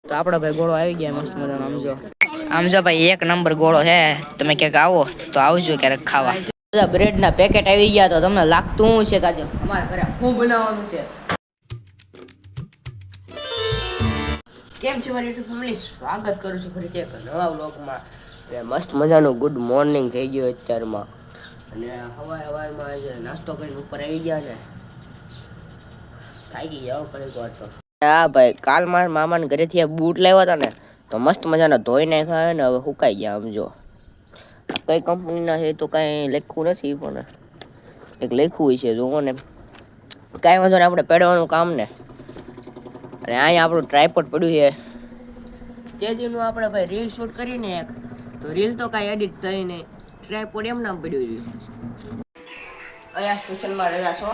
તો આપડો ભાઈ ગોળો આવી ગયા મસ્ત મજાનો આમ જો ભાઈ એક નંબર ગોળો છે. તમે ક્યાંક આવો તો આવજો ક્યારેક ખાવા. બધા બ્રેડ ના પેકેટ આવી ગયા. તો તમને લાગતું શું છે કે આજે અમારા ઘરે શું બનાવવાનું છે? કેમ છે મારી યુટ્યુબ ફેમિલી? સ્વાગત કરું છું ફરીથી એક નવા વ્લોગમાં. મસ્ત મજાનું ગુડ મોર્નિંગ થઈ ગયું અત્યારમાં. અને હવારમાં આજે નાસ્તો કરીને ઉપર આવી ગયા ને થાકી જાવ ફરી વાર તો. હા ભાઈ, કાલ મારા મામાને ઘરેથી બૂટ લાવ્યા હતા ને તો મસ્ત મજાના ધોઈ નાખ્યા ને હવે સુકાઈ ગયા. આમ જો કઈ કંપનીના છે તો કાંઈ લખ્યું નથી, પણ એક લખ્યું છે જોવો ને. કાંઈ વાંધો ને, આપણે પહેરવાનું કામ ને. અને અહીંયા આપણું ટ્રાયપોડ પડ્યું છે. તે દીનું આપણે ભાઈ રીલ શૂટ કરીને એક તો રીલ તો કાંઈ એડિટ થઈ નહીં, ટ્રાયપોડ એમ નામ પડ્યું છે. અહીંયા ટ્યુશનમાં રજા છો?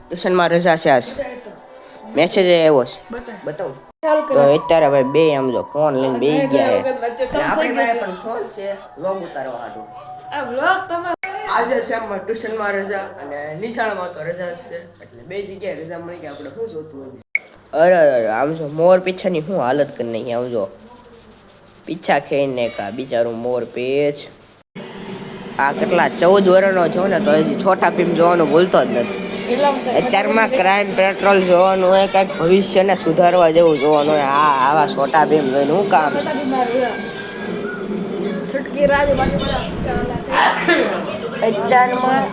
ટ્યુશનમાં રજા છે આજ? મેસેજ આવ્યો છે, બતાવું તો અત્યારે ભાઈ બે આમ જો ફોન લઈને બેસી ગયા છે. આપણી પાસે પણ ફોન છે વ્લોગ ઉતારવા હાટું. આ વ્લોગ તમારે આજે સેમમાં ટ્યુશનમાં રજા અને નિશાળમાં તો રજા જ છે, એટલે બે જગ્યાએ રજા મળી ગયા. આપણે શું જોતું હોય? અરે અરે આમ જો મોર પીછાની શું હાલત કરી નાખી. આમ જો પીછા ખાઈને કા બિચારું મોર પેચ. આ કેટલા 14 વર્ષનો છો ને તો હજી છોટા ભીમ જોવાનું ભૂલતો જ નથી. અત્યારમાં ક્રાઇમ પેટ્રોલ જોવાનું હોય, કંઈક ભવિષ્યને સુધારવા જેવું જોવાનું હોય. આવા છોટા ભીમ જોઈને શું કામ?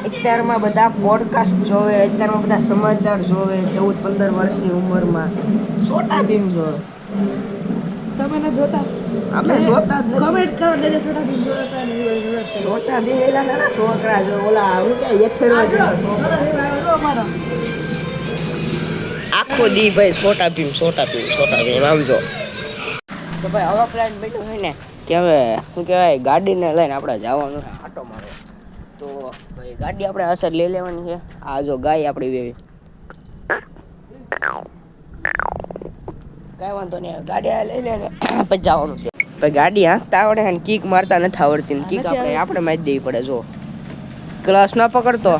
અત્યારમાં બધા પોડકાસ્ટ જોવે, અત્યારમાં બધા સમાચાર જોવે. 14-15 વર્ષની ઉંમરમાં છોટા ભીમ જોવે. તમે ન જોતા? આપણે જોતા જ કમેન્ટ કરો દેજો. છોટા ભીમ જોતા ને છોટા ભીમ એલા નાના છોકરા જો ઓલા હું કે એથેરવા જેવા છોકરા આખો દી ભાઈ છોટા ભીમ આમ જો. તો ભાઈ આવા પ્લાન બેઠું હોય ને કે હવે શું કહેવાય, ગાડીને લઈને આપણે જવાનું છે આટો મારો. તો ભાઈ ગાડી આપણે અસર લઈ લેવાની છે. આ જો ગાય આપણી વેવી, કાંઈ વાંધો નહીં, ગાડી લઈ લે ને પછી જવાનું છે. ભાઈ ગાડી હાંકતા આવડે ને કીક મારતા નથી આવડતી ને કીક આપણે મારી દેવી પડે. જો ક્લચ ન પકડતો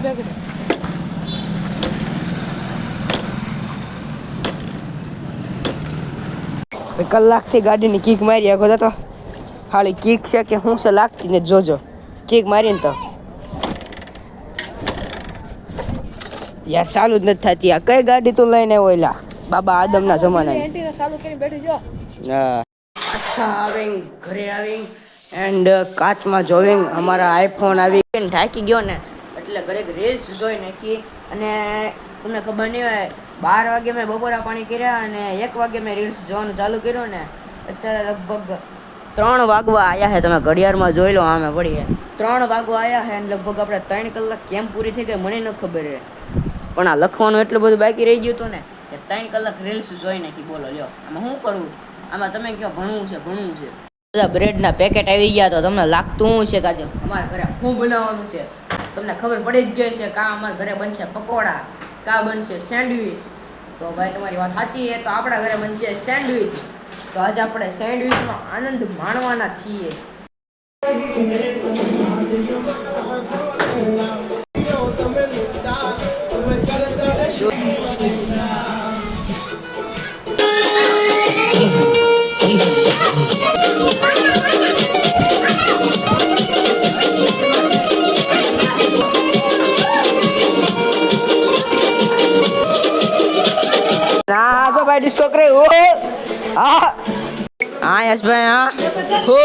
કલાકથી ગાડીની કીક મારી આખો તો ખાલી કીક છે કે શું છે લાગતી ને જોજો. કીક મારીને તો યાર ચાલુ જ નથી થતી. આ કઈ ગાડી તું લઈને આવ્યો એલા બાબા આદમના જમાનાની? હા અચ્છા, આવીને ઘરે આવીને એન્ડ કાચમાં જોઈને અમારા આઈફોન આવી ઢાંકી ગયો ને એટલે ઘરે રીલ્સ જોઈ નાખી. અને તમને ખબર નહીં હોય, 12 વાગે મેં બપોરા પાણી કર્યા અને 1 વાગે મેં રીલ્સ જોવાનું ચાલુ કર્યું ને અત્યારે લગભગ 3 વાગવા આવ્યા છે. તમે ઘડિયાળમાં જોઈ લો, આમે પડી 3 વાગવા આવ્યા છે અને લગભગ આપણે 3 કલાક કેમ પૂરી થઈ ગઈ મને ન ખબર છે. પણ આ લખવાનું એટલું બધું બાકી રહી ગયું હતું ને કે 3 કલાક રીલ્સ જોઈ નાખી. બોલો લ્યો, આમાં શું કરવું? આમાં તમે કહો ભણવું છે. બધા બ્રેડના પેકેટ આવી ગયા. તો તમને લાગતું શું છે કે આજે અમારા ઘરે શું બનાવવાનું છે? તમને ખબર પડી જ ગઈ છે. કાં અમારા ઘરે બનશે પકોડા, કાં બનશે સેન્ડવિચ. તો ભાઈ તમારી વાત સાચી છે, તો આપણા ઘરે બનશે સેન્ડવિચ. તો આજે આપણે સેન્ડવિચનો આનંદ માણવાના છીએ. ભાઈ ડિસ્કો કરે ઓ હા યસ ભાઈ હા હો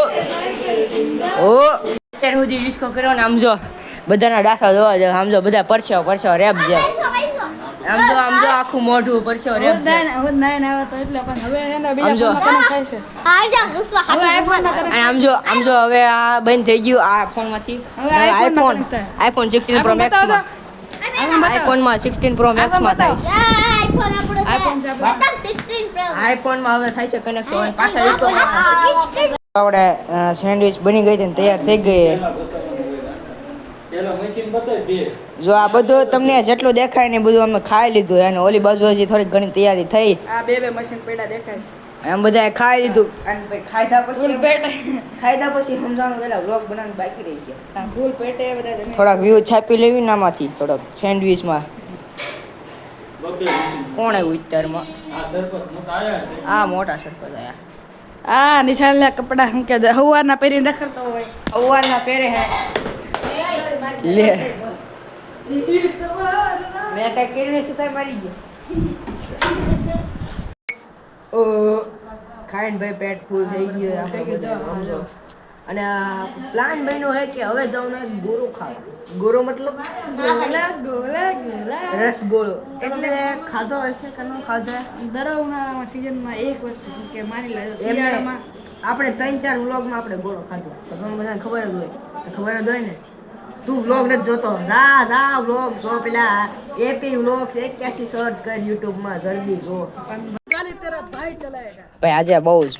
ઓ અત્યારે સુધી ડિસ્કો કર્યો ને આમ જો બધાના ડાખા જોવા જાય. આમ જો બધા પરસેવો રેપ છે. આમ જો આખું મોઢું પરસેવો રેપ છે. આમ જો હવે આ બંધ થઈ ગયું આ ફોન માંથી. આઈફોન 16 પ્રો મેક્સ માં આઈફોનમાં 16 પ્રો મેક્સ માં થાય છે. આઈફોન માં હવે થાય છે કનેક્ટ. હોય પાછા ડિસ્કો આપણે સેન્ડવિચ બની ગઈ છે ને તૈયાર થઈ ગઈ. જો આ બધું તમને જેટલું દેખાય ને બધું અમે ખાઈ લીધું. અને ઓલી બાજુ હજી થોડીક ઘણી તૈયારી થઈ. આ બે મશીન પેડા દેખાય એમ બધા ખાઈ લીધું. અને ખાધા પછી સમજાવવાનું પેલા વ્લોગ બનાવવાનું બાકી રહી ગયા. ફૂલ પેટે બધા થોડાક વ્યૂ છાપી લેવી નામાંથી થોડાક સેન્ડવિચમાં. કોણ આવ્યું વિસ્તારમાં? હા મોટા સરપંચ આયા. આ નિશાળના કપડા શું કે હવારના પહેરીને રખડતો હોય. અવારના પહેરે હે લે મેં કઈ કર્યું નહીં શું થાય મારી ગયો. ઓ ખાઈને ભાઈ પેટ ફૂલ થઈ ગયું આપણે બધા સમજો. અને પ્લાન બન્યો હે કે હવે જવાનું એક ગોરો ખાવા. ગોરો મતલબ રસગોળો. એટલે ખાધો હશે કે ન ખાધો? દર ઉનાળામાં સિઝનમાં એક વસ્તુ કે માની લે એમને શિયાળામાં આપણે 3-4 વ્લોગમાં આપણે ગોળો ખાધો તો તમને બધાને ખબર જ હોય. તો ખબર જ હોય ને. તું વ્લોગ નથી જોતો, જા વ્લોગ જો. પેલા એપી વ્લોગ 81 સર્ચ કર યુટ્યુબમાં, જલ્દી જો. ભાઈ આજે બહુ જ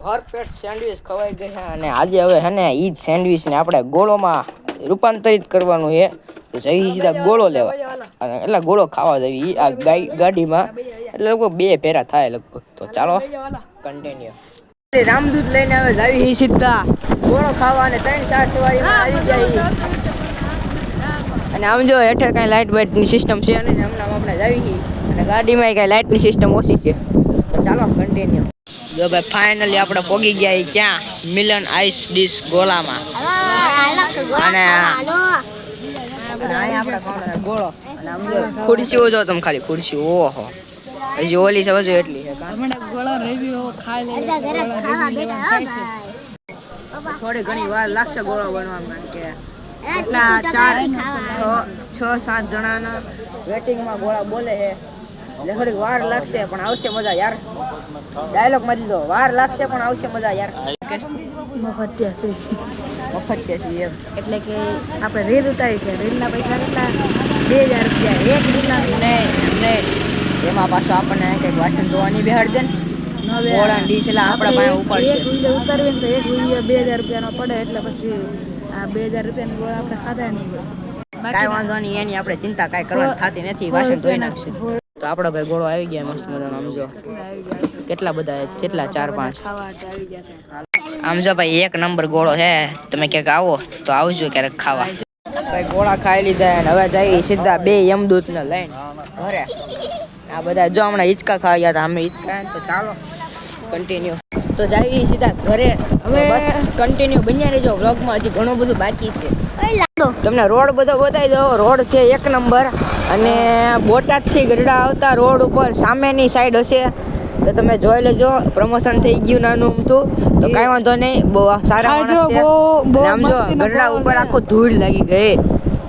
ભરપેટ સેન્ડવિચ ખવાઈ ગઈ છે અને આજે હવે હે ને ઈ જ સેન્ડવિચને આપણે ગોળોમાં રૂપાંતરિત કરવાનું છે. તો જઈ સીધા ગોળો લેવા અને એટલે ગોળો ખાવા જઈએ આ ગાડીમાં. એટલે લગભગ 2 ફેરા થાય લગભગ. તો ચાલો કન્ટિન્યુ. રામદૂત લઈને હવે જાવી સીધા ગોળો ખાવા અને 3-4 સવારીમાં આવી જાય. અને આમ જો હેઠે કાંઈ લાઇટ બાઇટની સિસ્ટમ છે અને હમણાં આપણે જાવી અને ગાડીમાં કાંઈ લાઇટની સિસ્ટમ ઓછી છે. તો ચાલો કન્ટિન્યુ. જો ભાઈ ફાઇનલી આપણે પહોંચી ગયા ક્યાં? મિલન આઈસ ડીશ ગોળામાં. અને અહીંયા આપણે ખાવાનો ગોળો. અને આમ જો ખુરશીઓ જો તમે ખાલી ખુરશી. ઓહો હજી ઓલી છે બધું એટલી છે. થોડી ઘણી વાર લાગશે ગોળો બનવામાં કે એટલા 4-6-7 જણાના વેટિંગમાં ગોળા બોલે છે. એટલે થોડીક વાર લાગશે પણ આવશે મજા યાર. ડાયલોગ મારી દો, વાર લાગશે પણ આવશે મજા યાર. મફતિયા છે. મફતિયા છે એમ એટલે કે આપણે રીલ ઉતારી છે. રીલના પૈસા કેટલા? 2000 રૂપિયા એક રીલના. નહીં એમાં પાછો આપણને કંઈક વાસણ ધોવાની બેહાડ દે ને ગોળાની ડીશ. એટલે આપણા પાસે ઉપાડશે. એક વિડીયો ઉતારવી ને તો એક વિડીયો 2000 રૂપિયાનો પડે. એટલે પછી આ 2000 રૂપિયાની ગોળા આપણે ખાતા નહીં. કાંઈ વાંધો નહીં, એની આપણે ચિંતા કાંઈ કરવાની થતી નથી. વાસણ ધોઈ નાખશે. તો આપણો ભાઈ ગોળો આવી ગયા મસ્ત મજાનો. આમ જો કેટલા બધા કેટલા 4-5 આમ જો ભાઈ એક નંબર ગોળો છે. તમે ક્યાંક આવો તો આવજો ક્યારેક ખાવા. ભાઈ ગોળા ખાઈ લીધા અને હવે જઈ સીધા 2 યમદૂતને લઈને ઘરે. આ બધા જો હમણાં હિંચકા ખાવા ગયા હતા. અમે હિંચકા તો ચાલો કન્ટિન્યુ. તો જઈએ સીધા ઘરે. હવે બસ કન્ટિન્યુ બન્યા રહેજો વ્લોગમાં. હજી ઘણું બધું બાકી છે. તમને રોડ બધો બતાવી દો. રોડ છે એક નંબર. અને બોટાદથી ગઢડા આવતા રોડ ઉપર સામેની સાઈડ હશે તો તમે જોઈ લેજો. પ્રમોશન થઈ ગયું નાનું અમથું તો કાંઈ વાંધો નહીં. બહુ સારા માણસ છે. આમ જો ગઢડા ઉપર આખું ધૂળ લાગી ગઈ.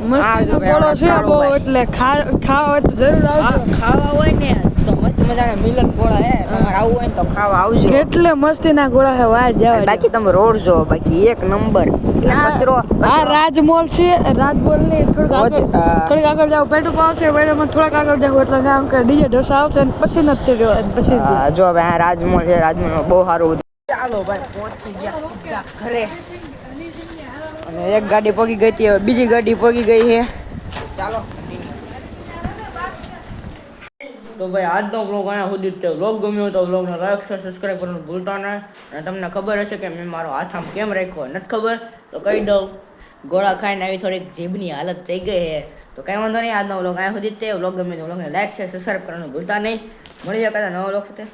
મસ્તીનો ગોળો છે બહુ. એટલે ખાવા હોય તો જરૂર આવજો. ખાવા હોય ને તો મસ્ત મજાના મિલન ગોળા હે. તમારે આવવું હોય ને તો ખાવા આવજો. એટલે મસ્તીના ગોળા છે વાત જાવ. બાકી તમે રોડ જો બાકી એક નંબર. એટલે કચરો આ રાજમોલ છે. રાજમોલ ને થોડીક આગળ જાવ પેટ્રોલ પંપ છે. પેટ્રોલ થોડાક આગળ જાવ એટલે આમ કે ડીજે ઢોસા આવશે ને પછી નથી રહેવા. પછી જો ભાઈ આ રાજમોલ છે. રાજમોલમાં બહુ સારું. ચાલો ભાઈ પહોંચી ગયા સીધા ઘરે. અને એક ગાડી પગી ગઈ હતી, હવે બીજી ગાડી પગી ગઈ છે. ચાલો તો ભાઈ આજનો વ્લોગ અહીંયા સુધી જ છે. વ્લોગ ગમ્યો તો વ્લોગને લાઈક શેર સબસ્ક્રાઈબ કરવાનું ભૂલતા નહીં. અને તમને ખબર હશે કે મેં મારો હાથ આમ કેમ રાખ્યો નથી ખબર તો કહી દઉં. ગોળા ખાઈને આવી થોડીક જીભની હાલત થઈ ગઈ છે. તો કંઈ વાંધો નહીં. આજનો વ્લોગ અહીંયા સુધી જ છે. વ્લોગ ગમે તો વ્લોગને લાઈક શેર સબસ્ક્રાઈબ કરવાનું ભૂલતા નહીં. મળી જાય નવા વ્લોગ સાથે.